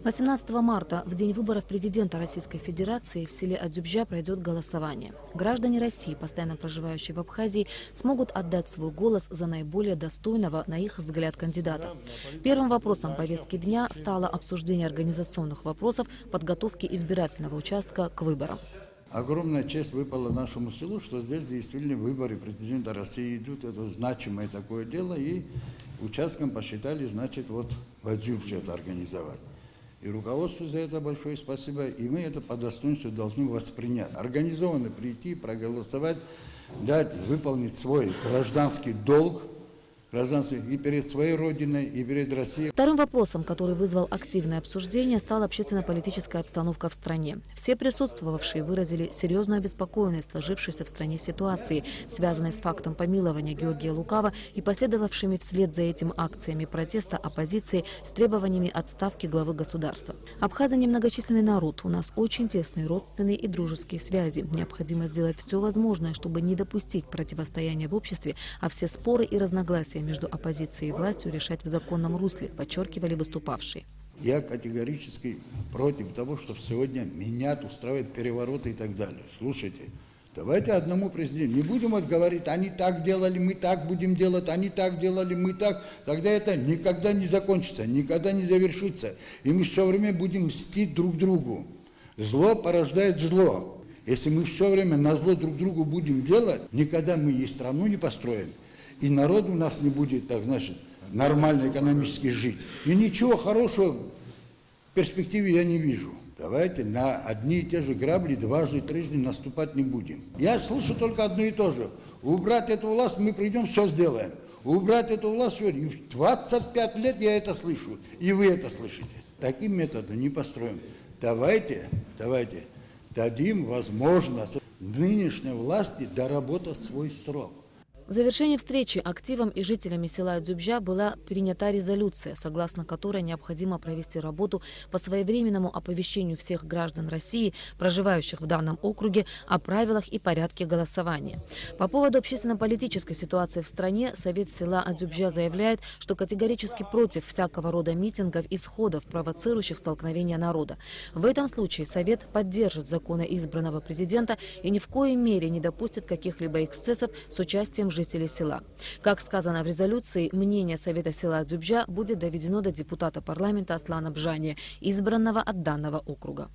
18 марта, в день выборов президента Российской Федерации, в селе Адзюбжа пройдет голосование. Граждане России, постоянно проживающие в Абхазии, смогут отдать свой голос за наиболее достойного, на их взгляд, кандидата. Первым вопросом повестки дня стало обсуждение организационных вопросов подготовки избирательного участка к выборам. Огромная честь выпала нашему селу, что здесь действительно выборы президента России идут. Это значимое такое дело. И участком посчитали, значит, вот в Адзюбже это организовать. И руководству за это большое спасибо. И мы это по достоинству должны воспринять. Организованно прийти, проголосовать, дать, выполнить свой гражданский долг. И перед своей родиной, и перед Россией. Вторым вопросом, который вызвал активное обсуждение, стала общественно-политическая обстановка в стране. Все присутствовавшие выразили серьезную обеспокоенность сложившейся в стране ситуации, связанной с фактом помилования Георгия Лукава и последовавшими вслед за этим акциями протеста оппозиции с требованиями отставки главы государства. Абхазы немногочисленный народ, у нас очень тесные родственные и дружеские связи. Необходимо сделать все возможное, чтобы не допустить противостояния в обществе, а все споры и разногласия между оппозицией и властью решать в законном русле, подчеркивали выступавшие. Я категорически против того, чтобы сегодня менять, устраивать перевороты и так далее. Слушайте, давайте одному президенту. Не будем вот говорить, они так делали, мы так будем делать, они так делали, мы так. Тогда это никогда не закончится, никогда не завершится. И мы все время будем мстить друг другу. Зло порождает зло. Если мы все время на зло друг другу будем делать, никогда мы и страну не построим. И народ у нас не будет, так значит, нормально экономически жить. И ничего хорошего в перспективе я не вижу. Давайте на одни и те же грабли дважды, трижды наступать не будем. Я слышу только одно и то же. Убрать эту власть, мы придем, все сделаем. Убрать эту власть, все. И 25 лет я это слышу, и вы это слышите. Таким методом не построим. Давайте дадим возможность нынешней власти доработать свой срок. В завершении встречи активом и жителями села Адзюбжа была принята резолюция, согласно которой необходимо провести работу по своевременному оповещению всех граждан России, проживающих в данном округе, о правилах и порядке голосования. По поводу общественно-политической ситуации в стране Совет села Адзюбжа заявляет, что категорически против всякого рода митингов и сходов, провоцирующих столкновения народа. В этом случае Совет поддержит законы избранного президента и ни в коей мере не допустит каких-либо эксцессов с участием жителей села. Как сказано в резолюции, мнение Совета села Адзюбжа будет доведено до депутата парламента Аслана Бжания, избранного от данного округа.